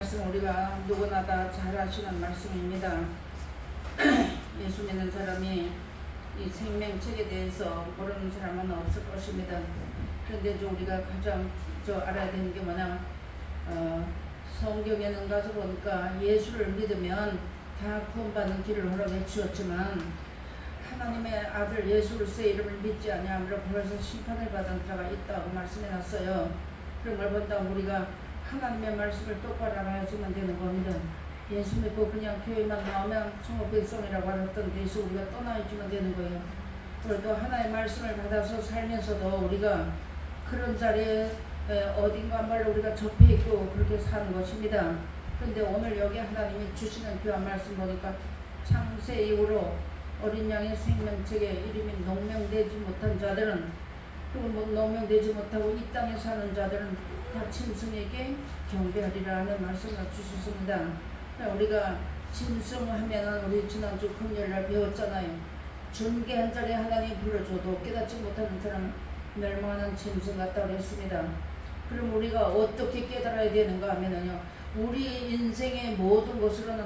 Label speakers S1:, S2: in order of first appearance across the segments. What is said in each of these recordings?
S1: 말씀 우리가 누구나 다 잘 아시는 말씀입니다. 예수 믿는 사람이 이 생명책에 대해서 모르는 사람은 없을 것입니다. 그런데 우리가 가장 알아야 되는 게 뭐냐, 성경에는 가서 보니까 예수를 믿으면 다 구원받는 길을 허락해 주었지만 하나님의 아들 예수 그리스도의 이름을 믿지 아니하므로 벌써 심판을 받은 자가 있다고 말씀해 놨어요. 그런 걸 본다면 우리가 하나님의 말씀을 똑바로 알아야지만 되는 겁니다. 예수 믿고 그냥 교회만 나오면 천국 백성이라고 알았던 데서 우리가 떠나 있지만 되는 거예요. 그리고 하나님의 말씀을 받아서 살면서도 우리가 그런 자리에 어딘가 한 발로 우리가 접해 있고 그렇게 사는 것입니다. 그런데 오늘 여기 하나님이 주시는 귀한 말씀 보니까 창세 이후로 어린 양의 생명책에 이름이 농명되지 못한 자들은, 그리고 농명되지 못하고 이 땅에 사는 자들은 다 짐승에게 경배하리라 하는 말씀을 주셨습니다. 우리가 짐승하면은 우리 지난주 금요일날 배웠잖아요. 존귀한 자리에 하나님 불러줘도 깨닫지 못하는 사람 멸망하는 짐승 같다고 했습니다. 그럼 우리가 어떻게 깨달아야 되는가 하면은요, 우리 인생의 모든 것으로는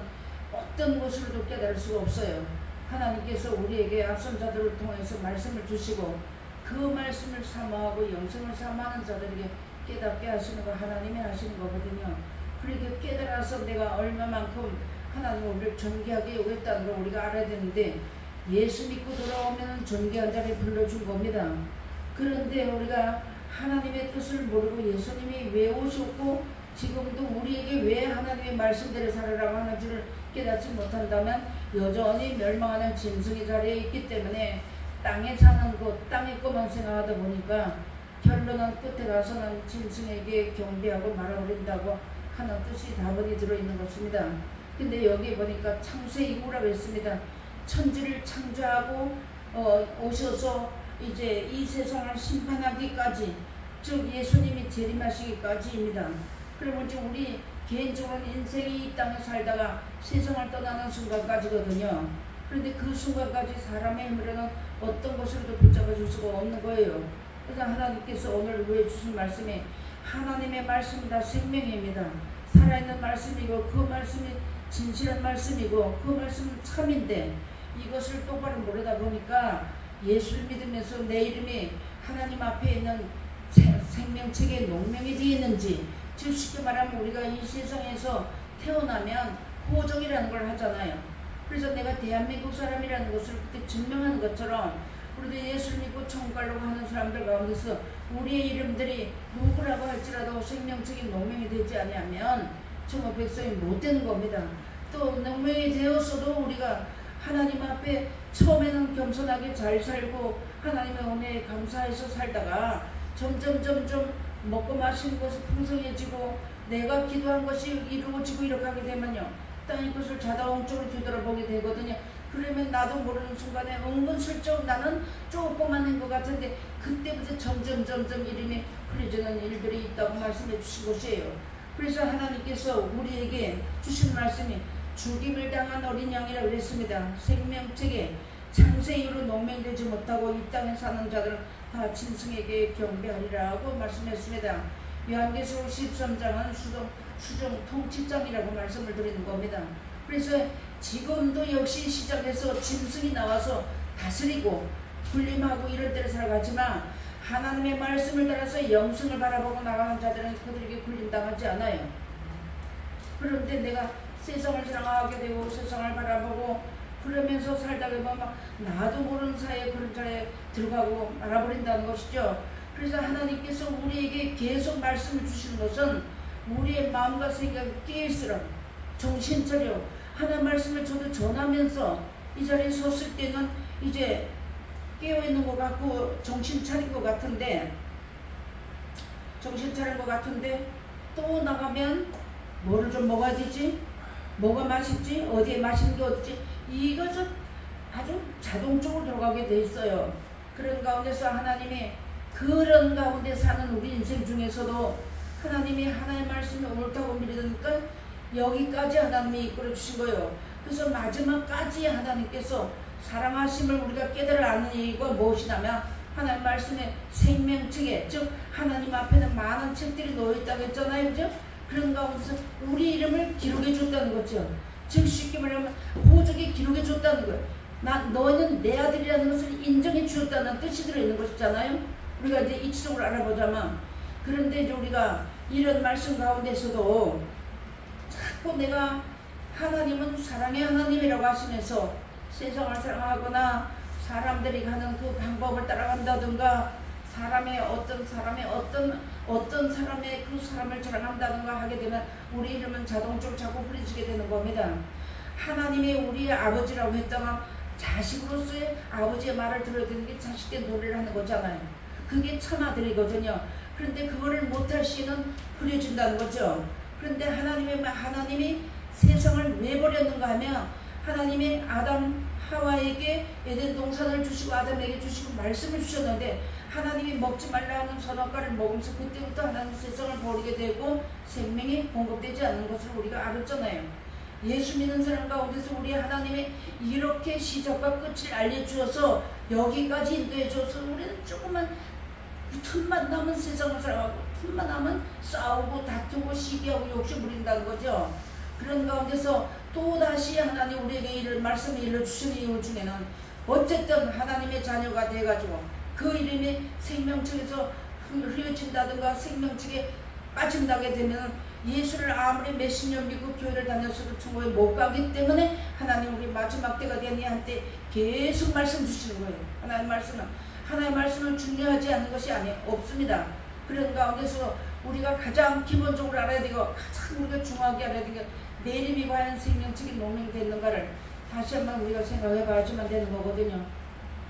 S1: 어떤 것으로도 깨달을 수가 없어요. 하나님께서 우리에게 앞선 자들을 통해서 말씀을 주시고 그 말씀을 사모하고 영생을 사모하는 자들에게 깨닫게 하시는 거 하나님이 하시는 거거든요. 그렇게 깨달아서 내가 얼마만큼 하나님을 우리를 존귀하게 여겼다는 걸 우리가 알아야 되는데, 예수 믿고 돌아오면 존귀한 자리에 불러준 겁니다. 그런데 우리가 하나님의 뜻을 모르고 예수님이 왜 오셨고 지금도 우리에게 왜 하나님의 말씀대로 살아라고 하는지를 깨닫지 못한다면 여전히 멸망하는 짐승의 자리에 있기 때문에 땅에 사는 것, 땅의 것만 생각하다 보니까 결론은 끝에 가서는 짐승에게 경배하고 말아버린다고 하는 뜻이 다분히 들어있는 것입니다. 근데 여기 보니까 창세 이후라고 했습니다. 천지를 창조하고 오셔서 이제 이 세상을 심판하기까지, 즉 예수님이 재림하시기까지입니다. 그러면 이제 우리 개인적으로는 인생이 이 땅에 살다가 세상을 떠나는 순간까지거든요. 그런데 그 순간까지 사람의 힘으로는 어떤 것으로도 붙잡아 줄 수가 없는 거예요. 그래서 하나님께서 오늘 우리에게 주신 말씀이 하나님의 말씀이 다 생명입니다. 살아있는 말씀이고 그 말씀이 진실한 말씀이고 그 말씀은 참인데, 이것을 똑바로 모르다 보니까 예수를 믿으면서 내 이름이 하나님 앞에 있는 생명책에 농명이 되어 있는지, 즉 쉽게 말하면 우리가 이 세상에서 태어나면 호적이라는 걸 하잖아요. 그래서 내가 대한민국 사람이라는 것을 그때 증명하는 것처럼 우리도 예수를 믿고 천국 가려고 하는 사람들 가운데서 우리의 이름들이 누구라고 할지라도 생명책에 농명이 되지 아니하면 천국 백성이 못 되는 겁니다. 또 농명이 되었어도 우리가 하나님 앞에 처음에는 겸손하게 잘 살고 하나님의 은혜에 감사해서 살다가 점점 먹고 마시는 것이 풍성해지고 내가 기도한 것이 이루어지고 이렇게 하게 되면요, 땅의 것을 자동적으로 뒤돌아보게 되거든요. 그러면 나도 모르는 순간에 은근슬쩍 나는 조금만 한 것 같은데 그때부터 점점 이름이 흐려지는 일들이 있다고 말씀해 주신 것이에요. 그래서 하나님께서 우리에게 주신 말씀이 죽임을 당한 어린 양이라고 했습니다. 생명책에 창세 이후로 농명되지 못하고 이 땅에 사는 자들은 다 짐승에게 경배하리라고 말씀했습니다. 요한계시록 13장은 수종 통치장이라고 말씀을 드리는 겁니다. 그래서 지금도 역시 시작해서 짐승이 나와서 다스리고 군림하고 이런 때를 살아가지만 하나님의 말씀을 따라서 영생을 바라보고 나가는 자들은 그들에게 군림당하지 않아요. 그런데 내가 세상을 사랑하게 되고 세상을 바라보고 그러면서 살다가 보면 나도 모르는 사이에 그런 자리에 들어가고 말아버린다는 것이죠. 그래서 하나님께서 우리에게 계속 말씀을 주시는 것은 우리의 마음과 생각이 깨어있으라, 정신 차려. 하나님 말씀을 저도 전하면서 이 자리에 섰을 때는 이제 깨어있는 것 같고 정신 차린 것 같은데 또 나가면 뭐를 좀 먹어야 되지? 뭐가 맛있지? 어디에 맛있는 게 어디지? 이것은 아주 자동적으로 들어가게 돼 있어요. 그런 가운데서 하나님이 그런 가운데 사는 우리 인생 중에서도 하나님이 하나의 말씀이 옳다고 믿으니까 여기까지 하나님이 이끌어 주신 거예요. 그래서 마지막까지 하나님께서 사랑하심을 우리가 깨달아 아는 이유가 무엇이냐면 하나님 말씀의 생명책에, 즉 하나님 앞에는 많은 책들이 놓여 있다고 했잖아요. 그죠? 그런 가운데서 우리 이름을 기록해 줬다는 거죠. 즉 쉽게 말하면 보석에 기록해 줬다는 거예요. 너는 내 아들이라는 것을 인정해 주었다는 뜻이 들어있는 것이잖아요. 우리가 이제 이치적으로 알아보자면, 그런데 이제 우리가 이런 말씀 가운데서도 자꾸 내가 하나님은 사랑의 하나님이라고 하시면서 세상을 사랑하거나 사람들이 가는 그 방법을 따라간다든가 사람의 어떤 사람의 그 사람을 자랑한다든가 하게 되면 우리 이름은 자동적으로 자꾸 흐려지게 되는 겁니다. 하나님이 우리의 아버지라고 했다가 자식으로서의 아버지의 말을 들어야 되는 게 자식된 도리를 하는 거잖아요. 그게 천아들이거든요. 그런데 그거를 못할 시는 흐려진다는 거죠. 그런데 하나님이 세상을 왜 버렸는가 하면 하나님이 아담 하와에게 에덴 동산을 주시고 아담에게 주시고 말씀을 주셨는데 하나님이 먹지 말라 하는 선악과를 먹으면서 그때부터 하나님 세상을 버리게 되고 생명이 공급되지 않는 것을 우리가 알았잖아요. 예수 믿는 사람 가운데서 우리 하나님이 이렇게 시작과 끝을 알려주어서 여기까지 인도해줘서 우리는 조금만 틈만 남은 세상을 살아가고 틈만 남은 싸우고 다투고 시기하고 욕심 부린다는 거죠. 그런 가운데서 또다시 하나님 우리에게 이를 말씀을 일러주시는 이유 중에는 어쨌든 하나님의 자녀가 돼가지고 그 이름이 생명책에서 흐려진다든가 생명책에 빠진다게 되면 예수를 아무리 몇십 년 믿고 교회를 다녔어도 천국에 못 가기 때문에 하나님 우리 마지막 때가 되니 한때 계속 말씀 주시는 거예요. 하나님의 말씀은 중요하지 않는 것이 없습니다. 그런 가운데서 우리가 가장 기본적으로 알아야 되고 가장 우리가 중요하게 알아야 되는 게 내림이 과연 생명책이 농명됐는가를 다시 한번 우리가 생각해 봐야지만 되는 거거든요.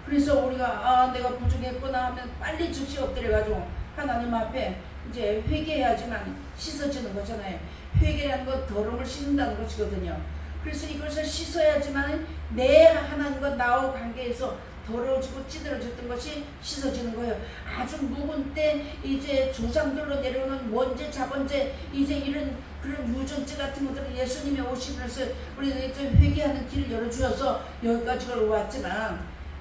S1: 그래서 우리가 내가 부족했구나 하면 빨리 즉시 엎드려가지고 하나님 앞에 이제 회개해야지만 씻어지는 거잖아요. 회개라는 건 더러움을 씻는다는 것이거든요. 그래서 이것을 씻어야지만 내 하나님과 나와 관계에서 더러워지고 찌들어졌던 것이 씻어지는 거예요. 아주 묵은 때 이제 조상들로 내려오는 원죄, 자본죄, 이제 이런 그런 유전죄 같은 것들은 예수님이 오시면서 우리에게 회개하는 길을 열어주어서 여기까지 왔지만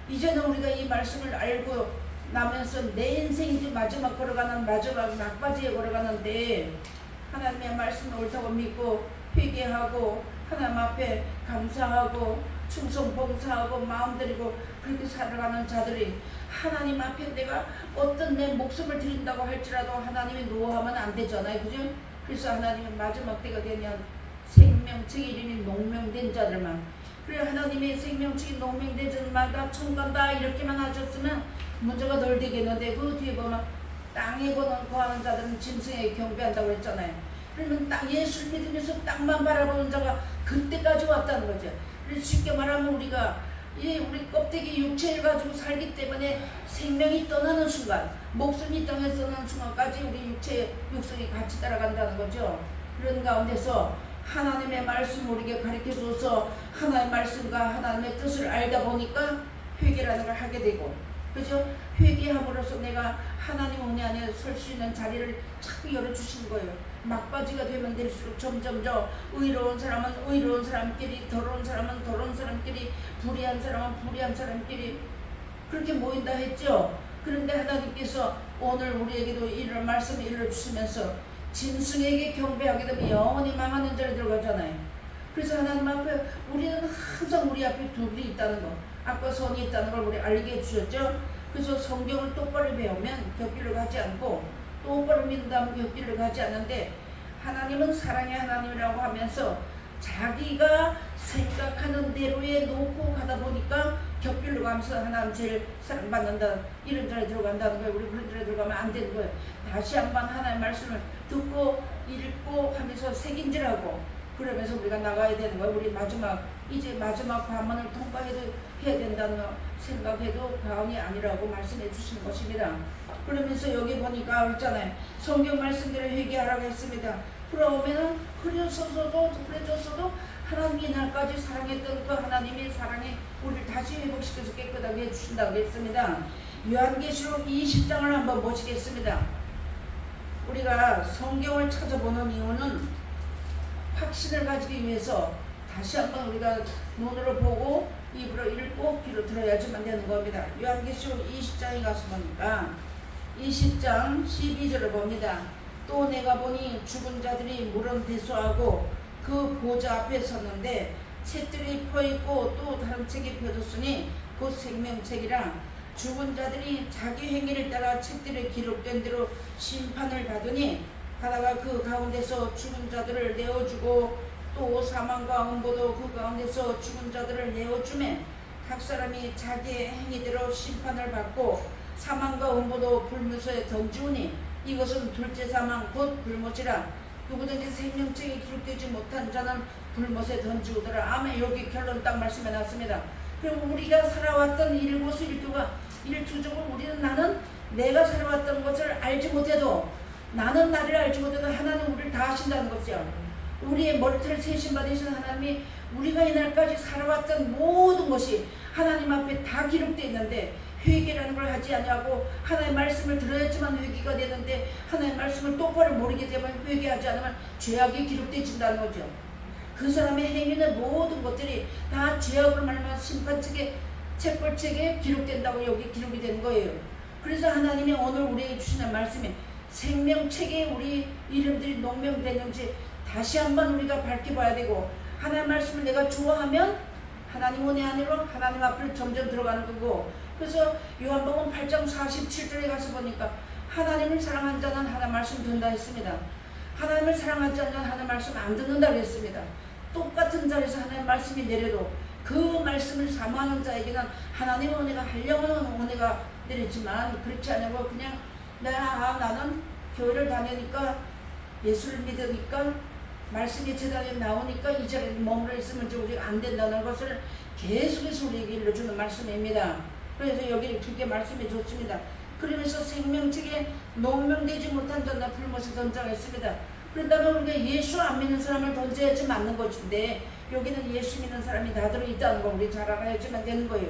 S1: 이제는 우리가 이 말씀을 알고 나면서 내 인생 이제 마지막 걸어가는 마지막 막바지에 걸어가는데 하나님의 말씀을 옳다고 믿고 회개하고 하나님 앞에 감사하고 충성 봉사하고 마음 드리고 그렇게 살아가는 자들이 하나님 앞에 내가 어떤 내 목숨을 드린다고 할지라도 하나님이 노하면 안 되잖아요. 그죠? 그래서 하나님의 마지막 때가 되면 생명책의 이름이 농명된 자들만, 그래 하나님의 생명책이 농명된 자들마다 천국 간다 이렇게만 하셨으면 문제가 덜 되겠는데 그 뒤에 보면 땅에 거하는 자들은 짐승에게 경배한다고 했잖아요. 그러면 예수를 믿으면서 땅만 바라보는 자가 그때까지 왔다는 거죠. 그래서 쉽게 말하면 우리가 우리 껍데기 육체를 가지고 살기 때문에 생명이 떠나는 순간, 목숨이 땅에 떠나는 순간까지 우리 육성이 같이 따라간다는 거죠. 그런 가운데서 하나님의 말씀을 우리에게 가르쳐줘서 하나님의 말씀과 하나님의 뜻을 알다 보니까 회개라는 걸 하게 되고, 그죠? 회개함으로써 내가 하나님 은혜 안에 설 수 있는 자리를 자꾸 열어주시는 거예요. 막바지가 되면 될수록 점점 의로운 사람은 의로운 사람끼리, 더러운 사람은 더러운 사람끼리, 불의한 사람은 불의한 사람끼리 그렇게 모인다 했죠. 그런데 하나님께서 오늘 우리에게도 이런 말씀을 일러주시면서 짐승에게 경배하게 되면 영원히 망하는 자리 들어가잖아요. 그래서 하나님 앞에 우리는 항상 우리 앞에 두 길이 있다는 거, 악과 선이 있다는 걸 우리 알게 해주셨죠. 그래서 성경을 똑바로 배우면 곁길을 가지 않고 똑바로 믿는다면 곁길을 가지 않는데 하나님은 사랑의 하나님이라고 하면서 자기가 생각하는 대로에 놓고 가다 보니까 곁길로 가면서 하나님 제일 사랑받는다 이런 자리에 들어간다는 거예요. 우리 그런 자리에 들어가면 안 되는 거예요. 다시 한번 하나님의 말씀을 듣고 읽고 하면서 새김질하고 그러면서 우리가 나가야 되는 거예요. 우리 이제 마지막 관문을 통과해야 된다는 거 생각해도 과언이 아니라고 말씀해 주시는 것입니다. 그러면서 여기 보니까 있잖아요. 성경 말씀대로 회개하라고 했습니다. 그러면은 그래줬어도 하나님이 날까지 사랑했던 그 하나님의 사랑이 우리를 다시 회복시켜서 깨끗하게 해주신다고 했습니다. 요한계시록 20장을 한번 보시겠습니다. 우리가 성경을 찾아보는 이유는 확신을 가지기 위해서 다시 한번 우리가 눈으로 보고 입으로 읽고 귀로 들어야지만 되는 겁니다. 요한계시록 20장에 가서 보니까 20장 12절을 봅니다. 또 내가 보니 죽은 자들이 무런대소하고 그 보좌 앞에 섰는데 책들이 펴있고 또 다른 책이 펴졌으니 곧 생명책이라. 죽은 자들이 자기 행위를 따라 책들에 기록된 대로 심판을 받으니 하다가 그 가운데서 죽은 자들을 내어주고 또 사망과 음보도 그 가운데서 죽은 자들을 내어주매 각 사람이 자기의 행위대로 심판을 받고 사망과 음보도 불못에 던지우니 이것은 둘째 사망 곧 불못이라. 누구든지 생명책에 기록되지 못한 자는 불못에 던지우더라. 아멘. 여기 결론 딱 말씀해 놨습니다. 그럼 우리가 살아왔던 일거수일투가 일투족은 우리는 나는 내가 살아왔던 것을 알지 못해도 나는 나를 알지 못해도 하나님 우리를 다 아신다는 거죠. 우리의 머리털을 세신 받으신 하나님이 우리가 이날까지 살아왔던 모든 것이 하나님 앞에 다 기록되어 있는데 회개라는 걸 하지 않냐고 하나님의 말씀을 들어야지만 회개가 되는데 하나님의 말씀을 똑바로 모르게 되면 회개하지 않으면 죄악이 기록되어진다는 거죠. 그 사람의 행위는 모든 것들이 다 죄악으로 말미암아 심판책에 책벌책에 기록된다고 여기 기록이 되는 거예요. 그래서 하나님이 오늘 우리에게 주시는 말씀이 생명책에 우리 이름들이 농명되는지 다시 한번 우리가 밝혀봐야 되고 하나님의 말씀을 내가 좋아하면 하나님 은혜 안으로 하나님 앞으로 점점 들어가는 거고. 그래서 요한복음 8장 47절에 가서 보니까 하나님을 사랑한 자는 하나님 말씀 듣는다 했습니다. 하나님을 사랑하지 않는 하나님 말씀 안 듣는다고 했습니다. 똑같은 자리에서 하나님 말씀이 내려도 그 말씀을 사모하는 자에게는 하나님의 은혜가 한량은 은혜가 내리지만 그렇지 않고 그냥 나는 교회를 다니니까 예수를 믿으니까 말씀이 제단에 나오니까 이 자리에 머물러 있으면 우리가 안 된다는 것을 계속해서 우리에게 일러주는 말씀입니다. 그래서 여기 그렇게 말씀해 줬습니다. 그러면서 생명책에 농명되지 못한 자는 불못에 던져했습니다. 그런다면 우리가 예수 안 믿는 사람을 던져야지 맞는 것인데 여기는 예수 믿는 사람이 다 들어있다는 걸 우리 잘 알아야지만 되는 거예요.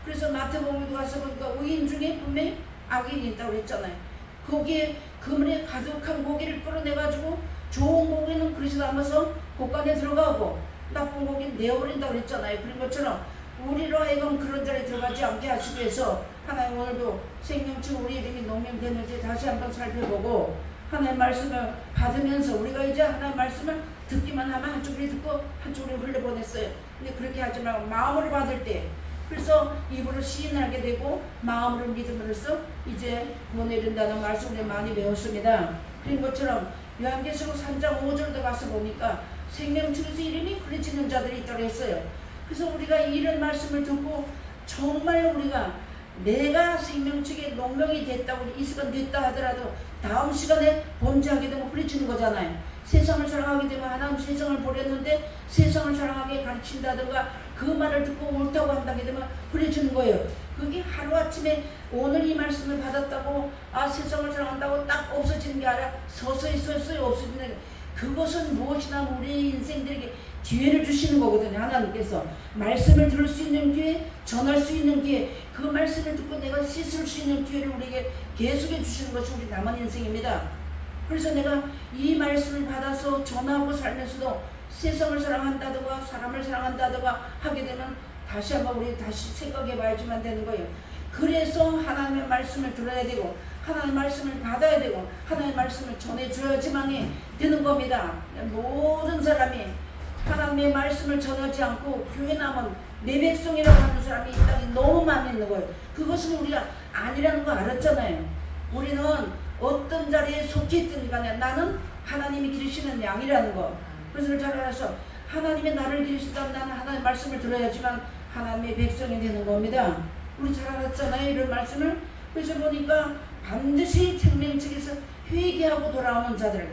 S1: 그래서 마태복음에 가서 보니까 의인 중에 분명히 악인이 있다고 그랬잖아요. 거기에 그물에 가득한 고기를 끌어내가지고 좋은 고기는 그릇에 담아서 곳간에 들어가고 나쁜 고기는 내어버린다고 그랬잖아요. 그런 것처럼 우리로 하여금 그런 자리에 들어가지 않게 하시기 위해서 하나님 오늘도 생명책 우리 이름이 농명되는지 다시 한번 살펴보고 하나님 말씀을 받으면서 우리가 이제 하나님 말씀을 듣기만 하면 한쪽으로 듣고 한쪽으로 흘려보냈어요. 근데 그렇게 하지 말고 마음으로 받을 때 그래서 입으로 시인하게 되고 마음으로 믿음으로써 이제 보내린다는 말씀을 많이 배웠습니다. 그런 것처럼 요한계시록 3장 5절도 가서 보니까 생명책에서 이름이 그려지는 자들이 있다고 했어요. 그래서 우리가 이런 말씀을 듣고 정말 우리가 내가 생명책에 농명이 됐다고 이 시간 됐다 하더라도 다음 시간에 범죄하게 되면 그려지는 거잖아요. 세상을 사랑하게 되면 하나님 세상을 버렸는데 세상을 사랑하게 가르친다든가 그 말을 듣고 옳다고 한다게 되면 그려지는 거예요. 그게 하루아침에 오늘 이 말씀을 받았다고 세상을 사랑한다고 딱 없어지는 게 아니라 서서히 없어지는 그것은 무엇이나 우리 인생들에게 기회를 주시는 거거든요. 하나님께서 말씀을 들을 수 있는 기회, 전할 수 있는 기회, 그 말씀을 듣고 내가 씻을 수 있는 기회를 우리에게 계속해 주시는 것이 우리 남은 인생입니다. 그래서 내가 이 말씀을 받아서 전하고 살면서도 세상을 사랑한다든가 사람을 사랑한다든가 하게 되면 다시 한번 우리 다시 생각해 봐야지만 되는 거예요. 그래서 하나님의 말씀을 들어야 되고 하나님의 말씀을 받아야 되고 하나님의 말씀을 전해줘야지만이 되는 겁니다. 모든 사람이 하나님의 말씀을 전하지 않고 교회 남은 내 백성이라고 하는 사람이 이 땅에 너무 많이 있는 거예요. 그것은 우리가 아니라는 거 알았잖아요. 우리는 어떤 자리에 속해 있든 간에 나는 하나님이 기르시는 양이라는 거. 그것을 잘 알아서 하나님의 나를 기르신다면 나는 하나님의 말씀을 들어야지만 하나님의 백성이 되는 겁니다. 우리 잘 알았잖아요. 이런 말씀을. 그래서 보니까 반드시 생명책에서 회개하고 돌아오는 자들.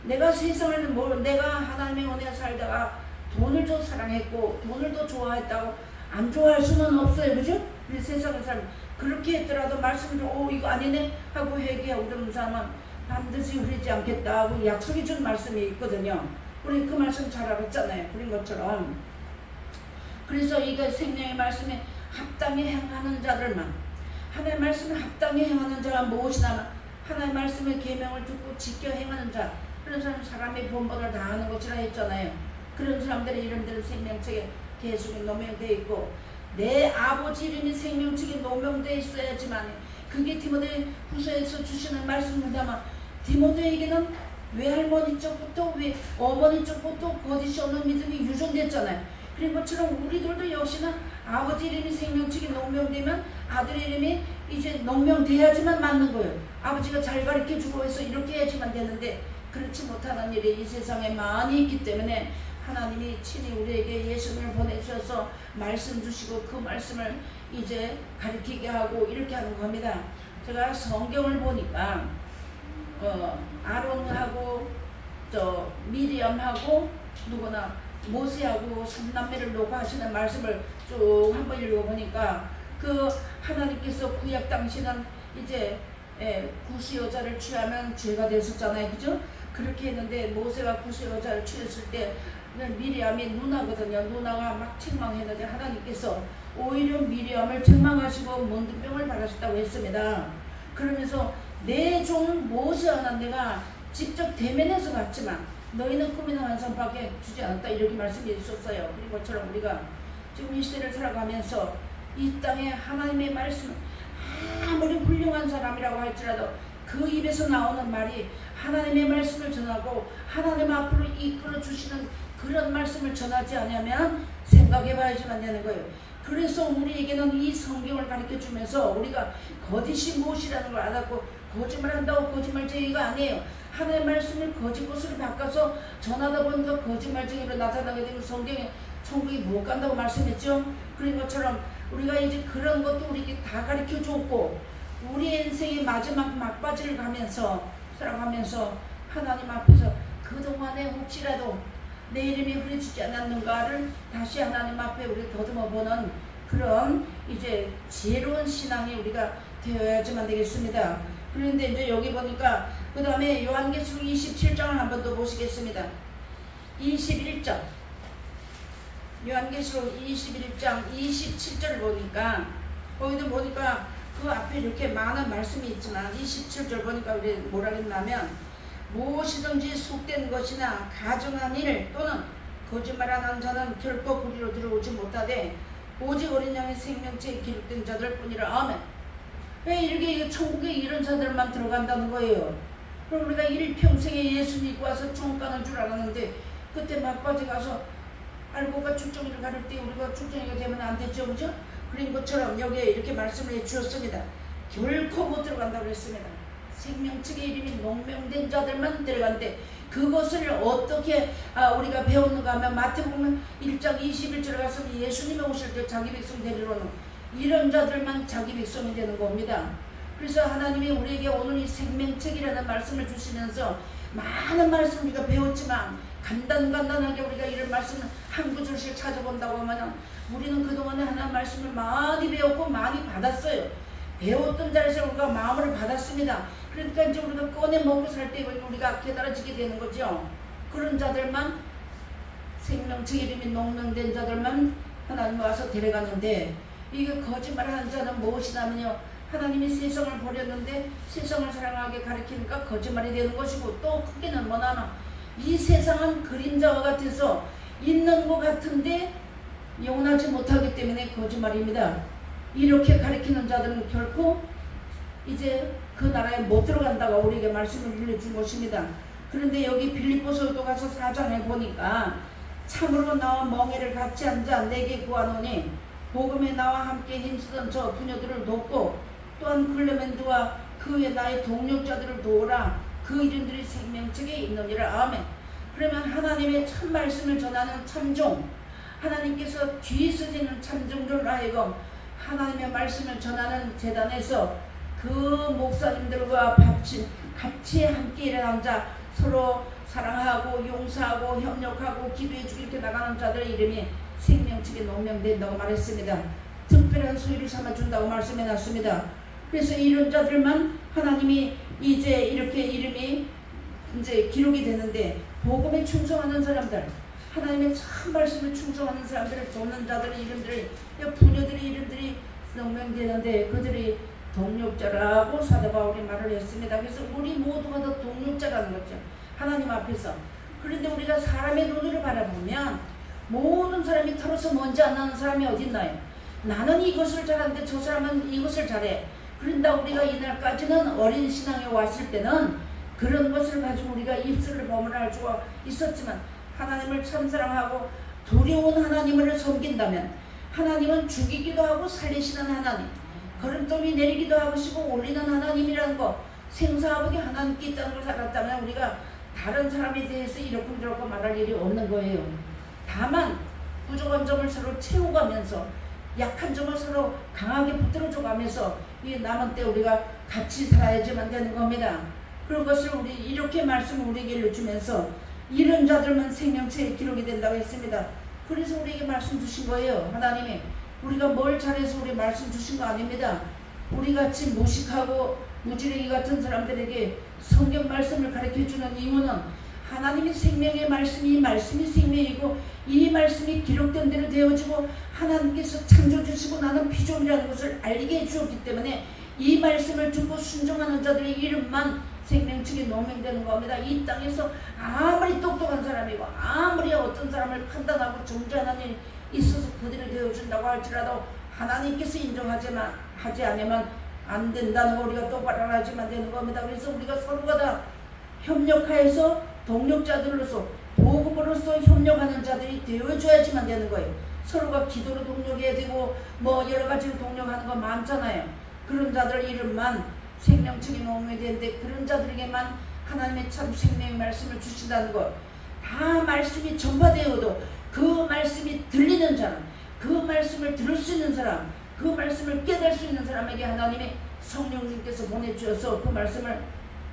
S1: 내가 세상을 내가 하나님의 은혜에 살다가 돈을 더 사랑했고 돈을 더 좋아했다고 안 좋아할 수는 없어요. 그죠? 우리 세상의 사람 그렇게 했더라도 말씀을 이거 아니네 하고 회개하고 그러는 사람은 반드시 흐르지 않겠다 하고 약속해 준 말씀이 있거든요. 우리 그 말씀 잘 알았잖아요. 그런 것처럼. 그래서 이거 생명의 말씀에 합당히 행하는 자들만 하나님의 말씀에 합당히 행하는 자가 무엇이나 하나님의 말씀의 계명을 듣고 지켜 행하는 자 그런 사람 사람의 본분을 다하는 것이라 했잖아요. 그런 사람들의 이름들은 생명책에 계속 노명되어 있고 내 아버지 이름이 생명책에 노명되어 있어야지만 그게 디모데 후서에서 주시는 말씀입니다만 디모데에게는 외할머니 쪽부터 어머니 쪽부터 거짓이 없는 믿음이 유전됐잖아요. 그런 것처럼 우리들도 역시나 아버지 이름이 생명책이 농명되면 아들 이름이 이제 농명돼야지만 맞는 거예요. 아버지가 잘 가르쳐주고 해서 이렇게 해야지만 되는데 그렇지 못하는 일이 이 세상에 많이 있기 때문에 하나님이 친히 우리에게 예수님을 보내주셔서 말씀 주시고 그 말씀을 이제 가르치게 하고 이렇게 하는 겁니다. 제가 성경을 보니까 아론하고 미리암하고 누구나 모세하고 삼남매를 놓고 하시는 말씀을 쭉 한번 읽어보니까 그 하나님께서 구약 당시는 이제 구스 여자를 취하면 죄가 됐었잖아요. 그죠? 그렇게 했는데 모세가 구스 여자를 취했을 때 미리암이 누나거든요. 누나가 막 책망했는데 하나님께서 오히려 미리암을 책망하시고 문둥병을 받으셨다고 했습니다. 그러면서 내 종 모세와 내가 직접 대면해서 갔지만 너희는 꿈이나 환상밖에 주지 않았다 이렇게 말씀이 있었어요. 그리고 저처럼 우리가 지금 이 시대를 살아가면서 이 땅에 하나님의 말씀 아무리 훌륭한 사람이라고 할지라도 그 입에서 나오는 말이 하나님의 말씀을 전하고 하나님 앞으로 이끌어 주시는 그런 말씀을 전하지 않으면 생각해 봐야지만 되는 거예요. 그래서 우리에게는 이 성경을 가르쳐 주면서 우리가 거짓이 무엇이라는 걸 알았고 거짓말 한다고 거짓말쟁이가 아니에요. 하나님의 말씀을 거짓 것으로 바꿔서 전하다 보니까 거짓말쟁이로 나타나게 되고 성경에 천국에 못 간다고 말씀했죠. 그런 것처럼 우리가 이제 그런 것도 우리에게 다 가르쳐 줬고 우리 인생의 마지막 막바지를 가면서 살아가면서 하나님 앞에서 그동안에 혹시라도 내 이름이 흐려지지 않았는가를 다시 하나님 앞에 우리 더듬어 보는 그런 이제 지혜로운 신앙이 우리가 되어야지만 되겠습니다. 그런데 이제 여기 보니까 그 다음에 요한계시록 27장을 한 번 더 보시겠습니다. 21장 요한계시록 21장 27절을 보니까 거기도 보니까 그 앞에 이렇게 많은 말씀이 있지만 27절 보니까 우리 뭐라 했냐면 무엇이든지 속된 것이나 가증한 일 또는 거짓말하는 자는 결코 그리로 들어오지 못하되 오직 어린 양의 생명체에 기록된 자들 뿐이라. 아멘. 왜 이렇게 천국에 이런 자들만 들어간다는 거예요. 그럼 우리가 일평생에 예수 믿고 와서 천국 가는 줄 알았는데 그때 막바지 가서 알고가 축정이를 가를 때 우리가 축정이가 되면 안 되죠. 그죠? 그런 것처럼 여기에 이렇게 말씀을 해주셨습니다. 결코 못 들어간다고 했습니다. 생명책의 이름이 농명된 자들만 들어간대. 그것을 어떻게 우리가 배웠는가 하면 마태복음 1장 21절에 가서 예수님이 오실 때 자기 백성 데리러 오는 이런 자들만 자기 백성이 되는 겁니다. 그래서 하나님이 우리에게 오늘 이 생명책이라는 말씀을 주시면서 많은 말씀 우리가 배웠지만 간단하게 우리가 이런 말씀을 한 구절씩 찾아본다고 하면 우리는 그동안에 하나님 말씀을 많이 배웠고 많이 받았어요. 배웠던 자리에서 우리가 마음을 받았습니다. 그러니까 이제 우리가 꺼내 먹고 살 때 우리가 깨달아지게 되는 거죠. 그런 자들만 생명책 이름이 농명된 자들만 하나님 와서 데려가는데 이게 거짓말하는 자는 무엇이냐면요. 하나님이 세상을 버렸는데 세상을 사랑하게 가르치니까 거짓말이 되는 것이고 또 크게는 뭐냐면 이 세상은 그림자와 같아서 있는 것 같은데 영원하지 못하기 때문에 거짓말입니다. 이렇게 가르치는 자들은 결코 이제 그 나라에 못 들어간다고 우리에게 말씀을 들려준 것입니다. 그런데 여기 빌립보서도 가서 4장에 보니까 참으로 나와 멍에를 같이 앉아 내게 구하노니 복음에 나와 함께 힘쓰던 저 부녀들을 돕고 또한 클레멘드와 그 외 나의 동력자들을 도우라. 그 이름들이 생명책에 있느니라. 아멘. 그러면 하나님의 참 말씀을 전하는 참종, 하나님께서 뒤서지는 참종들 하여금 하나님의 말씀을 전하는 재단에서 그 목사님들과 같이 함께 일어난 자, 서로 사랑하고 용서하고 협력하고 기도해주고 이렇게 나가는 자들의 이름이 생명책에 농명된다고 말했습니다. 특별한 소유를 삼아준다고 말씀해놨습니다. 그래서 이런 자들만 하나님이 이제 이렇게 이름이 이제 기록이 되는데 복음에 충성하는 사람들, 하나님의 참 말씀을 충성하는 사람들을 돕는 자들의 이름들이 부녀들의 이름들이 농명되는데 그들이 동력자라고 사도 바울이 말을 했습니다. 그래서 우리 모두가 다 동력자라는 거죠. 하나님 앞에서. 그런데 우리가 사람의 눈으로 바라보면 모든 사람이 털어서 먼지 안 나는 사람이 어디 있나요? 나는 이것을 잘하는데 저 사람은 이것을 잘해. 그런다 우리가 이날까지는 어린 신앙에 왔을 때는 그런 것을 가지고 우리가 입술을 버무할 수가 있었지만 하나님을 참사랑하고 두려운 하나님을 섬긴다면 하나님은 죽이기도 하고 살리시는 하나님, 걸음돌이 내리기도 하시고 올리는 하나님이라는 거, 생사하복이 하나님께 있다는 걸 알았다면 우리가 다른 사람에 대해서 이렇고 저렇고 말할 일이 없는 거예요. 다만 부족한 점을 서로 채워가면서 약한 점을 서로 강하게 붙들어줘 가면서 이 남은 때 우리가 같이 살아야지만 되는 겁니다. 그런 것을 우리 이렇게 말씀을 우리에게 주면서 이런 자들만 생명체에 기록이 된다고 했습니다. 그래서 우리에게 말씀 주신 거예요. 하나님이 우리가 뭘 잘해서 우리 말씀 주신 거 아닙니다. 우리같이 무식하고 무지랭이 같은 사람들에게 성경 말씀을 가르쳐주는 이유는 하나님이 생명의 말씀이 생명이고 이 말씀이 기록된 대로 되어지고 하나님께서 창조주시고 나는 피조물이라는 것을 알게 해주었기 때문에 이 말씀을 듣고 순종하는 자들의 이름만 생명책에 노명되는 겁니다. 이 땅에서 아무리 똑똑한 사람이고 아무리 어떤 사람을 판단하고 정죄하는 일이 있어서 그들이 되어준다고 할지라도 하나님께서 하지 않으면 안 된다는 거 우리가 똑바로 알아야지만 되는 겁니다. 그래서 우리가 서로가 다 협력하여서 동력자들로서 복음으로서 협력하는 자들이 되어줘야지만 되는 거예요. 서로가 기도로 동력해야 되고 뭐 여러 가지로 동력하는 거 많잖아요. 그런 자들 이름만 생명책에 놓으면 되는데 그런 자들에게만 하나님의 참 생명의 말씀을 주신다는 것. 다 말씀이 전파되어도 그 말씀이 들리는 사람, 그 말씀을 들을 수 있는 사람, 그 말씀을 깨달을 수 있는 사람에게 하나님이 성령님께서 보내주셔서 그 말씀을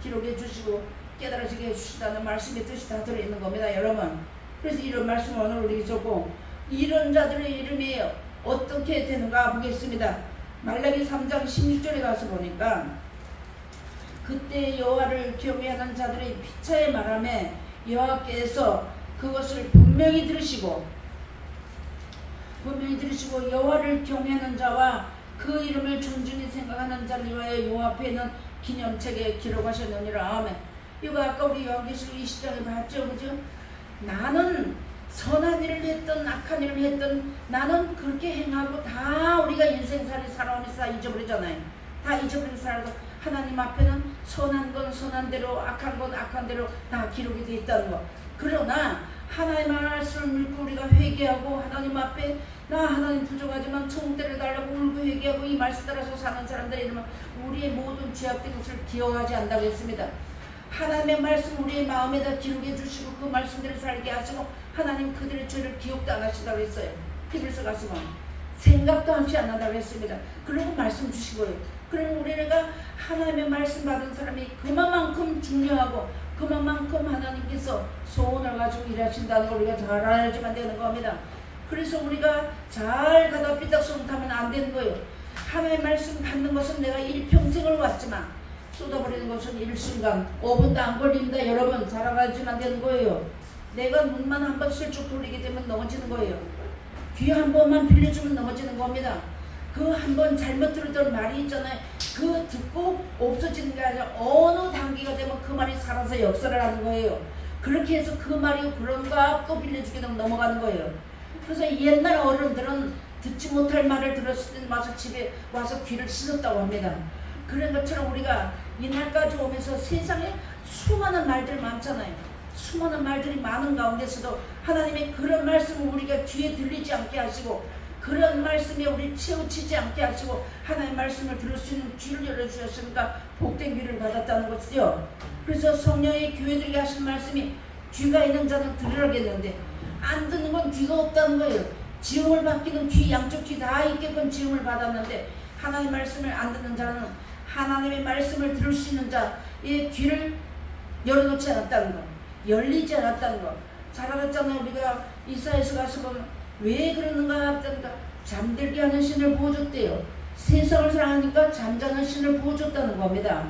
S1: 기록해 주시고 깨달아지게 해주신다는 말씀의 뜻이 다 들어있는 겁니다, 여러분. 그래서 이런 말씀을 오늘 우리에게 줬고 이런 자들의 이름이 어떻게 되는가 보겠습니다. 말라기 3장 16절에 가서 보니까 그때 여호와를 경외하는 자들의 피차에 말하매 여호와께서 그것을 분명히 들으시고 여호와를 경외하는 자와 그 이름을 존중히 생각하는 자를 위하여 여호와 앞에는 기념책에 기록하셨느니라. 아멘. 이거 아까 우리 요한계시록 20장에 봤죠, 그죠? 나는 선한 일을 했던 악한 일을 했던 나는 그렇게 행하고 다 우리가 인생살이 살아오면서 다 잊어버리잖아요. 다 잊어버리고 살아도 하나님 앞에는 선한 건 선한 대로 악한 건 악한 대로 다 기록이 되어 있다는 거. 그러나 하나님의 말씀을 믿고 우리가 회개하고 하나님 앞에 나 하나님 부족하지만 천국대를 달라고 울고 회개하고 이 말씀 따라서 사는 사람들의 이름은 우리의 모든 죄악된 것을 기억하지 않는다고 했습니다. 하나님의 말씀 우리의 마음에다 기록해 주시고 그 말씀대로 살게 하시고 하나님 그들의 죄를 기억도 안 하신다고 했어요. 히브리서 가시면 생각도 하지 않는다고 했습니다. 그리고 말씀 주신 거예요. 그러면 우리가 하나님의 말씀 받은 사람이 그만큼 중요하고 그만큼 하나님께서 소원을 가지고 일하신다는 걸 우리가 잘 알아야지만 되는 겁니다. 그래서 우리가 잘 가다 삐딱선타면 안 되는 거예요. 하나님의 말씀 받는 것은 내가 일평생을 왔지만 쏟아버리는 것은 일순간 5분도 안 걸립니다. 여러분 잘 알아야지만 되는 거예요. 내가 눈만 한번 슬쩍 돌리게 되면 넘어지는 거예요. 귀 한 번만 빌려주면 넘어지는 겁니다. 그 한 번 잘못 들었던 말이 있잖아요. 그 듣고 없어지는 게 아니라 어느 단계가 되면 그 말이 살아서 역사를 하는 거예요. 그렇게 해서 그 말이 그런가 또 빌려주게 되면 넘어가는 거예요. 그래서 옛날 어른들은 듣지 못할 말을 들었을 때 와서 집에 와서 귀를 씻었다고 합니다. 그런 것처럼 우리가 이날까지 오면서 세상에 수많은 말들 많잖아요. 수많은 말들이 많은 가운데서도 하나님의 그런 말씀을 우리가 귀에 들리지 않게 하시고 그런 말씀에 우리 치우치지 않게 하시고 하나님의 말씀을 들을 수 있는 귀를 열어주셨으니까 복된 귀를 받았다는 것이요. 그래서 성령의 교회들에게 하신 말씀이 귀가 있는 자는 들으라겠는데 안 듣는 건 귀가 없다는 거예요. 지음을 받기는 귀 양쪽 귀 다 있게끔 지음을 받았는데 하나님의 말씀을 안 듣는 자는 하나님의 말씀을 들을 수 있는 자의 귀를 열어놓지 않았다는 거, 열리지 않았다는 거. 잘 알았잖아요. 우리가 이사야서 가서 보면 왜 그러는가 하다니까 잠들게 하는 신을 부어줬대요. 세상을 사랑하니까 잠자는 신을 부어줬다는 겁니다.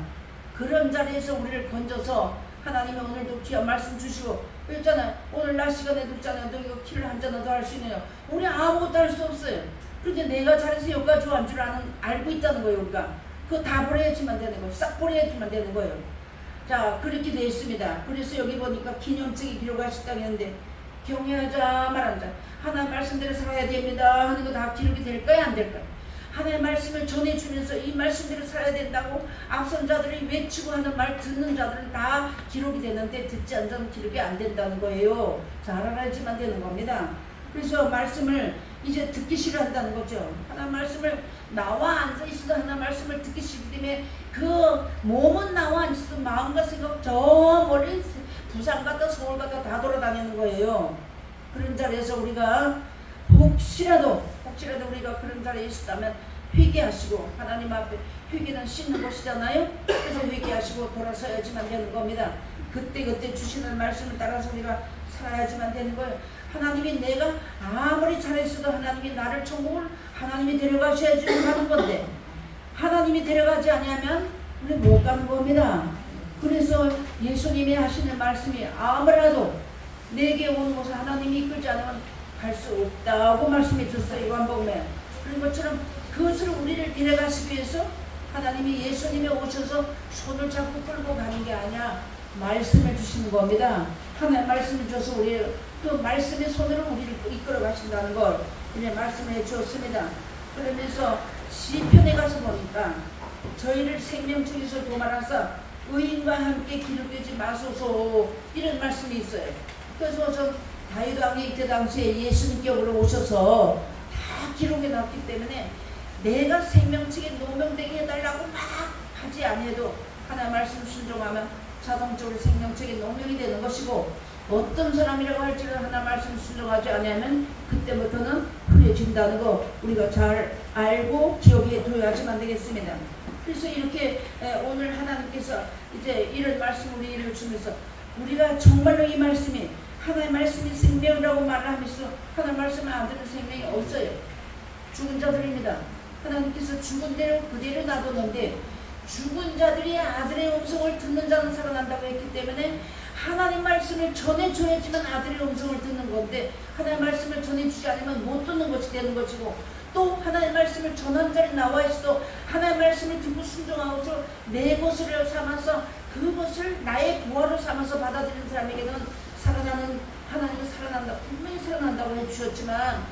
S1: 그런 자리에서 우리를 건져서 하나님이 오늘도 귀한 말씀 주시고 그랬잖아요. 오늘 낮 시간에 듣잖아요. 너 이거 키를 한 잔 더 할 수 있느냐. 우리 아무것도 할 수 없어요. 그런데 내가 잘해서 여기까지 온 줄 알고 있다는 거예요. 우리가 그거 다 버려야지만 되는 거예요. 싹 버려야지만 되는 거예요. 자, 그렇게 되어 있습니다. 그래서 여기 보니까 기념책에 기록하셨다고 했는데 경외하자 말한자 하나님 말씀대로 살아야 됩니다 하는 거 다 기록이 될까요? 안 될까요? 하나님의 말씀을 전해주면서 이 말씀대로 살아야 된다고 앞선 자들이 외치고 하는 말 듣는 자들은 다 기록이 되는데 듣지 않는 자는 기록이 안 된다는 거예요. 잘 알아야지만 되는 겁니다. 그래서 말씀을 이제 듣기 싫어한다는 거죠. 하나님 말씀을 나와 앉아있어도 하나님 말씀을 듣기 싫기 때문에 그 몸은 나와 앉아있어도 마음과 생각 저 멀리 부산 갔다 서울 갔다 다 돌아다니는 거예요. 그런 자리에서 우리가 혹시라도 우리가 그런 자리에 있었다면 회개하시고 하나님 앞에 회개는 씻는 것이잖아요. 그래서 회개하시고 돌아서야지만 되는 겁니다. 그때 주시는 말씀을 따라서 우리가 살아야지만 되는 거예요. 하나님이 내가 아무리 잘했어도 하나님이 나를 천국을 하나님이 데려가셔야지 가는 건데 하나님이 데려가지 아니하면 우리 못 가는 겁니다. 그래서 예수님이 하시는 말씀이 아무라도 내게 오는 곳을 하나님이 이끌지 않으면 갈 수 없다고 말씀해 줬어요. 요한복음에. 그런 것처럼 그것을 우리를 데려가시기 위해서 하나님이 예수님이 오셔서 손을 잡고 끌고 가는 게 아니라 말씀을 주시는 겁니다. 하나님 말씀을 줘서 우리 그 말씀의 손으로 우리를 이끌어 가신다는 걸 이제 말씀해 주었습니다. 그러면서 시편에 가서 보니까 저희를 생명책에서 도말하사 의인과 함께 기록되지 마소서 이런 말씀이 있어요. 그래서 저 다윗 왕이 이때 당시에 예수님께 올라오셔서 다 기록해 놨기 때문에 내가 생명책에 노명되게 해달라고 막 하지 아니해도 하나님 말씀 순종하면 자동적으로 생명책에 노명이 되는 것이고 어떤 사람이라고 할지는 하나님 말씀 순종하지 아니하면 그때부터는 흐려진다는 거 우리가 잘 알고 기억에 둬야지만 되겠습니다. 그래서 이렇게 오늘 하나님께서 이제 이런 말씀 우리를 주면서 우리가 정말로 이 말씀이 하나님의 말씀이 생명이라고 말하면서 하나님의 말씀을 안 듣는 생명이 없어요. 죽은 자들입니다. 하나님께서 죽은 대로 그대로 놔뒀는데 죽은 자들이 아들의 음성을 듣는 자는 살아난다고 했기 때문에 하나님 말씀을 전해줘야지만 아들의 음성을 듣는 건데 하나님 말씀을 전해주지 않으면 못 듣는 것이 되는 것이고 또 하나님 말씀을 전하는 자리 나와 있어도 하나님 말씀을 듣고 순종하고서 내 것을 삼아서 그것을 나의 부활로 삼아서 받아들이는 사람에게는 살아나는 하나님은 살아난다. 분명히 살아난다고 해주셨지만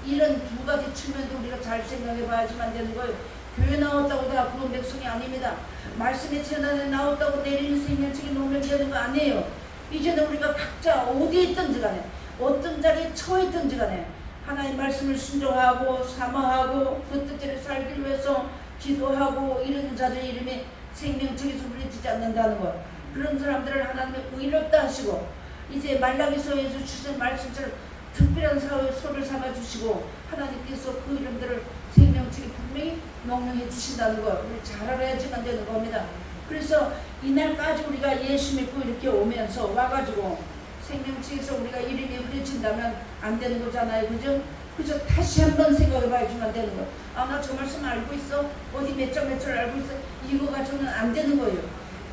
S1: 이런 두 가지 측면도 우리가 잘 생각해 봐야지만 되는 거예요. 교회 나왔다고 다 구원 백성이 아닙니다. 말씀의 재단에 나왔다고 내리는 생명책이 노명되는 거 아니에요. 이제는 우리가 각자 어디에 있든지 간에 어떤 자리에 처했든지 간에 하나님 말씀을 순종하고 사모하고 그 뜻대로 살기 위해서 기도하고 이런 자들의 이름이 생명책에서 물려지지 않는다는 것. 그런 사람들을 하나님의 의롭다 하시고 이제 말라기서에서 주신 말씀처럼 특별한 소를 삼아주시고 하나님께서 그 이름들을 생명책에 분명히 명령해 주신다는 걸 우리 잘 알아야지만 되는 겁니다. 그래서 이날까지 우리가 예수 믿고 이렇게 오면서 와가지고 생명책에서 우리가 이름이 흐려진다면 안 되는 거잖아요. 그죠? 그래서 다시 한번 생각해 봐야지만 되는 거. 아, 나 저 말씀 알고 있어. 어디 몇 장 알고 있어. 이거 가지고는 안 되는 거예요.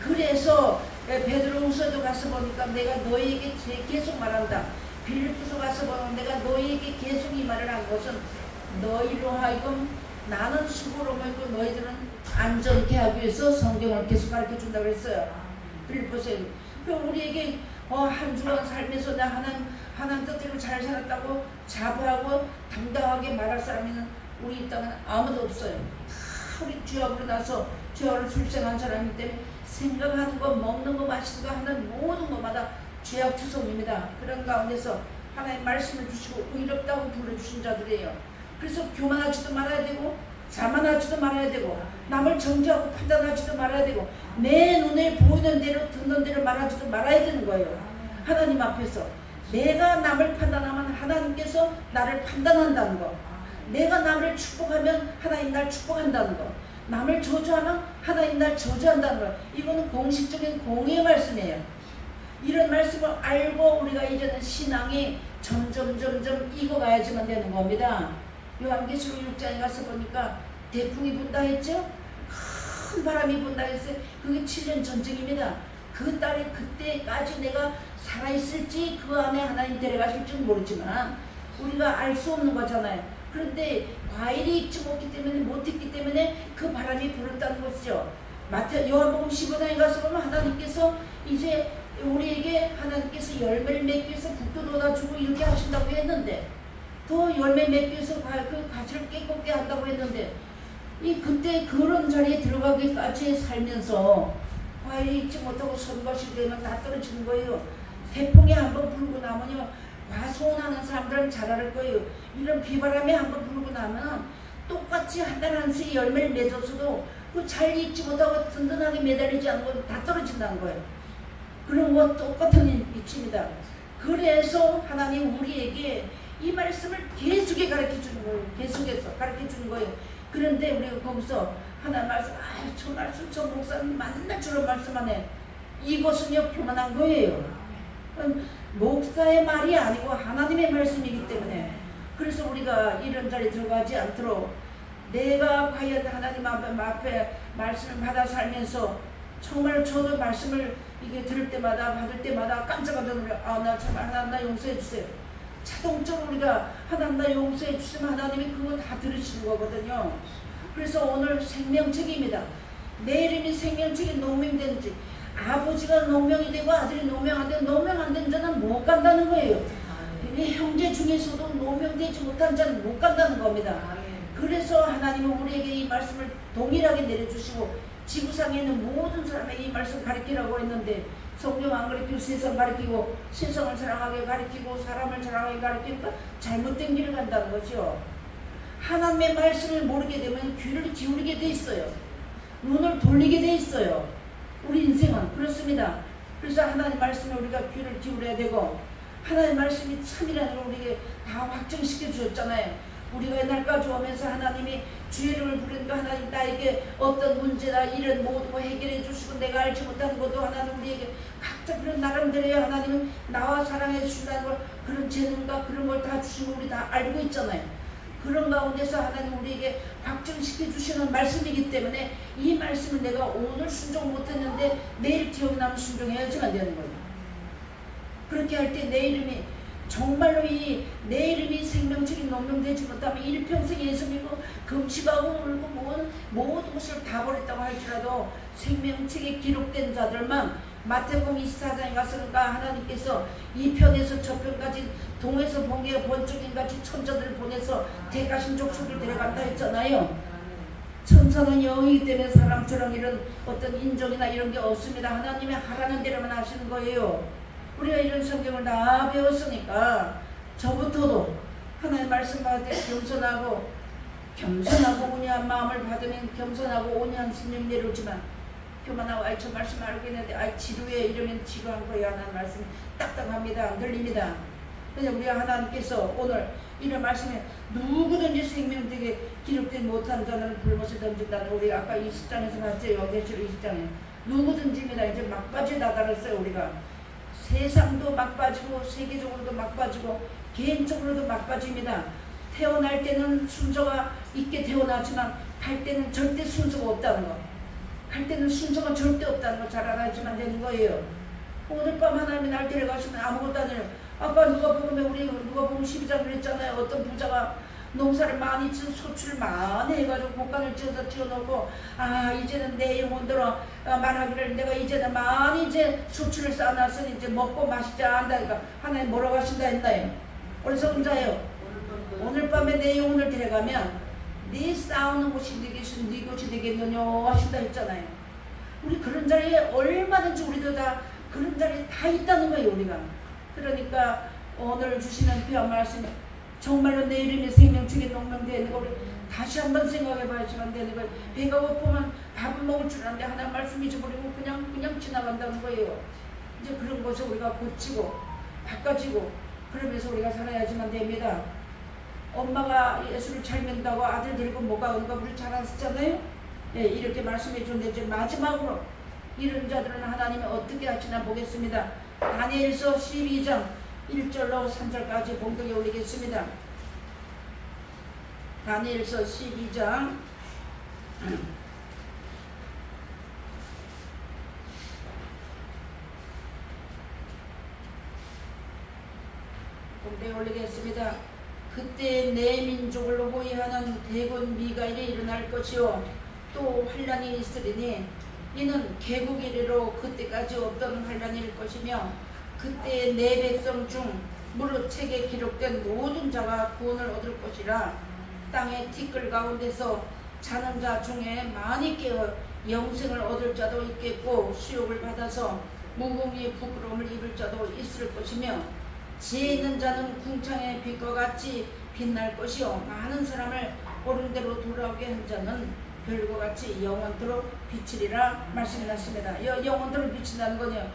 S1: 그래서 베드로후서도 가서 보니까 내가 너희에게 계속 말한다. 빌립보서 가서 보면 내가 너희에게 계속 이 말을 한 것은 너희로 하여금 나는 수고로 먹고 너희들은 안전케 하기 위해서 성경을 계속 가르쳐준다고 했어요. 빌립보서에. 우리에게 한 주간 삶에서 나 하나님 뜻대로 잘 살았다고 자부하고 당당하게 말할 사람은 우리 이 땅은 아무도 없어요. 다 우리 죄악으로 나서 죄악을 출생한 사람이기 때문에 생각하는 거, 먹는 거, 마시는 거 하는 모든 것마다 죄악투성입니다. 그런 가운데서 하나님 말씀을 주시고 의롭다고 불러주신 자들이에요. 그래서 교만하지도 말아야 되고 자만하지도 말아야 되고 남을 정죄하고 판단하지도 말아야 되고 내 눈에 보이는 대로 듣는 대로 말하지도 말아야 되는 거예요. 하나님 앞에서 내가 남을 판단하면 하나님께서 나를 판단한다는 거, 내가 남을 축복하면 하나님 날 축복한다는 거, 남을 저주하면 하나님 날 저주한다는 거, 이거는 공식적인 공의의 말씀이에요. 이런 말씀을 알고 우리가 이제는 신앙이 점점 익어가야지만 되는 겁니다. 요한계시록 6장에 가서 보니까 태풍이 분다 했죠? 큰 바람이 분다 했어요. 그게 7년 전쟁입니다. 그 딸이 그때까지 내가 살아있을지 그 안에 하나님 데려가실지는 모르지만 우리가 알 수 없는 거잖아요. 그런데 과일이 익지 못했기 때문에 그 바람이 불었다는 것이죠. 요한복음 15장에 가서 보면 하나님께서 이제 우리에게 하나님께서 열매를 맺기 위해서 북도 돋아주고 이렇게 하신다고 했는데 더 열매 맺기 위해서 그 가지를 깨끗게 한다고 했는데 그때 그런 자리에 들어가기까지 살면서 과일이 익지 못하고 선것이 되면 다 떨어지는 거예요. 태풍이 한번 불고 나면요, 과소원하는 사람들은 잘 알 거예요. 이런 비바람이 한번 불고 나면 똑같이 한 달 한씩 열매를 맺었어도 그 잘 익지 못하고 든든하게 매달리지 않고 다 떨어진다는 거예요. 그런 거 똑같은 이치입니다. 그래서 하나님 우리에게 이 말씀을 계속해 가르쳐 주는 거예요. 계속해서 가르쳐 주는 거예요. 그런데 우리가 거기서 하나님 말씀, 저 말씀 저 목사님 맨날 저런 말씀하네. 이것은요 교만한 거예요. 목사의 말이 아니고 하나님의 말씀이기 때문에. 그래서 우리가 이런 자리에 들어가지 않도록 내가 과연 하나님 앞에 말씀을 받아 살면서 정말 저도 말씀을 이게 들을 때마다 받을 때마다 깜짝깜짝 놀라. 나 정말 하나님 나 용서해 주세요. 자동적으로 우리가 하나님 나 용서해 주시면 하나님이 그거 다 들으시는 거거든요. 그래서 오늘 생명책입니다. 내 이름이 생명책이 농명되는지, 아버지가 농명이 되고 아들이 농명 안 되고 농명 안 된 자는 못 간다는 거예요. 형제 중에서도 농명되지 못한 자는 못 간다는 겁니다. 그래서 하나님은 우리에게 이 말씀을 동일하게 내려주시고 지구상에 있는 모든 사람에게 이 말씀 가르치라고 했는데 성경 안 가르치고 세상 가르치고 세상을 사랑하게 가르치고 사람을 사랑하게 가르치니까 잘못된 길을 간다는 거죠. 하나님의 말씀을 모르게 되면 귀를 기울이게 돼 있어요. 눈을 돌리게 돼 있어요. 우리 인생은 그렇습니다. 그래서 하나님 말씀에 우리가 귀를 기울여야 되고 하나님 말씀이 참이라는 걸 우리에게 다 확정시켜 주셨잖아요. 우리가 옛날까지 오면서 하나님이 주의 이름을 부르니까 하나님 나에게 어떤 문제나 이런 모든 거 해결해 주시고 내가 알지 못하는 것도 하나님 우리에게 각자 그런 나름대로야 하나님은 나와 사랑해 주신다는 걸 그런 재능과 그런 걸 다 주시고 우리 다 알고 있잖아요. 그런 가운데서 하나님 우리에게 확정시켜 주시는 말씀이기 때문에 이 말씀을 내가 오늘 순종 못했는데 내일 기억이 나면 순종해야지만 되는 거예요. 그렇게 할 때 내 이름이 정말로 내 이름이 생명책이 농명되지 못하면 일평생 예수 믿고 금식하고 울고 모든 것을 다 버렸다고 할지라도 생명책에 기록된 자들만 마태복음 24장에 가서니까 하나님께서 이 편에서 저 편까지 동에서 번개가 번쩍인 같이 천자들을 보내서 대가신 족속을 데려간다 했잖아요. 천사는 영이기 때문에 사람처럼 이런 어떤 인정이나 이런 게 없습니다. 하나님이 하라는 대로만 하시는 거예요. 우리가 이런 성경을 다 배웠으니까 저부터도 하나님의 말씀 받을 때 겸손하고 온유한 마음을 받으면 겸손하고 온유한 심령 내려오지만 교만하고 저 말씀 알겠는데 지루해 이러면 지루한 거예요. 하나님 말씀 딱딱합니다. 안 들립니다. 그래서 우리가 하나님께서 오늘 이런 말씀에 누구든지 생명되게 기록되지 못한 자는 불못에 던진다는 우리 아까 20장에서 봤죠. 요한계시록 20장에 누구든지입니다. 이제 막바지에 다다랐어요. 우리가 세상도 막바지고 세계적으로도 막바지고 개인적으로도 막바지입니다. 태어날 때는 순서가 있게 태어나지만 갈 때는 절대 순서가 없다는 거. 갈 때는 순서가 절대 없다는 거 잘 알아야지만 되는 거예요. 오늘 밤 하나님이 날 데려가시면 아무것도 안 해요. 아까 누가복음 12장 그랬잖아요. 어떤 부자가 농사를 많이 지은 소출을 많이 해가지고 곡간을 지어놓고 이제는 내 영혼들은 말하기를 내가 이제는 많이 이제 소출을 쌓아놨으니 이제 먹고 마시자 한다니까 하나님 뭐라고 하신다 했나요? 우리 성자예요. 오늘 밤에 내 영혼을 데려가면 네 싸우는 곳이 네 곳이 되겠느냐 하신다 했잖아요. 우리 그런 자리에 얼마든지 우리도 다 그런 자리에 다 있다는 거예요. 우리가. 그러니까 오늘 주시는 귀한 말씀 정말로 내 이름이 생명책에 농명되는 거 우리 다시 한번 생각해 봐야지만 되는 거예요. 배가 고프면 밥을 먹을 줄 아는데 하나님 말씀 잊어버리고 그냥 지나간다는 거예요. 이제 그런 것을 우리가 고치고 바꿔지고 그러면서 우리가 살아야지만 됩니다. 엄마가 예수를 잘 믿는다고 아들 데리고 못 가는 거 우리 잘 아시잖아요. 예, 이렇게 말씀해 줬는데 이제 마지막으로 이런 자들은 하나님이 어떻게 하시나 보겠습니다. 다니엘서 12장 1절로 3절까지 봉독에 올리겠습니다. 다니엘서 12장 봉독에 올리겠습니다. 그때 내 민족을 호위하는 대군 미가엘이 일어날 것이요 또 환란이 있으리니 이는 개국 이래로 그때까지 없던 환란일 것이며 그때 내 백성 중 무릇 책에 기록된 모든 자가 구원을 얻을 것이라 땅의 티끌 가운데서 자는 자 중에 많이 깨어 영생을 얻을 자도 있겠고 수욕을 받아서 무공의 부끄러움을 입을 자도 있을 것이며 지혜 있는 자는 궁창의 빛과 같이 빛날 것이요 많은 사람을 옳은 대로 돌아오게 한 자는 별과 같이 영원토록 비치리라 말씀이 났습니다. 영원토록 비친다는 거냐,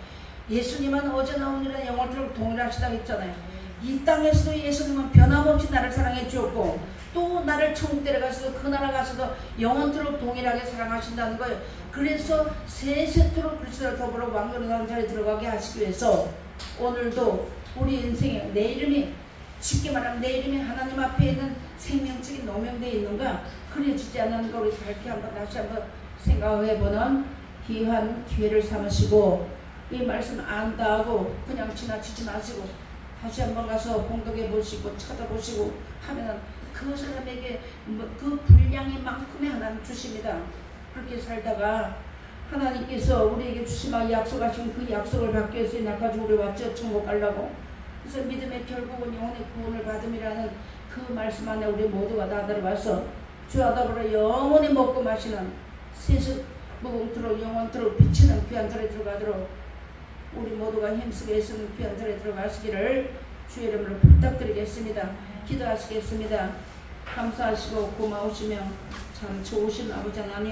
S1: 예수님은 어제나 오늘은 영원토록 동일하시다 했잖아요. 이 땅에서도 예수님은 변함없이 나를 사랑해 주었고 또 나를 천국 데려가서도 그 나라 가서도 영원토록 동일하게 사랑하신다는 거예요. 그래서 세세토록 그리스도와 더불어 왕노릇 하는 자리에 들어가게 하시기 위해서 오늘도 우리 인생에 내 이름이, 쉽게 말하면 내 이름이 하나님 앞에 있는 생명책이 노명되어 있는가, 그려지지 않는 걸 다시 한번 생각해보는 귀한 기회를 삼으시고 이 말씀 안다 하고 그냥 지나치지 마시고 다시 한번 가서 봉독해 보시고 찾아보시고 하면 그 사람에게 그 분량의 만큼의 하나님 주십니다. 그렇게 살다가 하나님께서 우리에게 주시마 약속하신 그 약속을 받기 위해서 이날까지 우리 왔죠. 천국 가려고. 그래서 믿음의 결국은 영혼의 구원을 받음이라는 그 말씀 안에 우리 모두가 다 들어가서 주와 더불어 영원히 먹고 마시는 세습 무궁토록 영원토록 비치는 귀한 절에 들어가도록 우리 모두가 힘쓰게 했으면 귀한 절에 들어가시기를 주의 이름으로 부탁드리겠습니다. 기도하시겠습니다. 감사하시고 고마우시며 참 좋으신 아버지 하나님,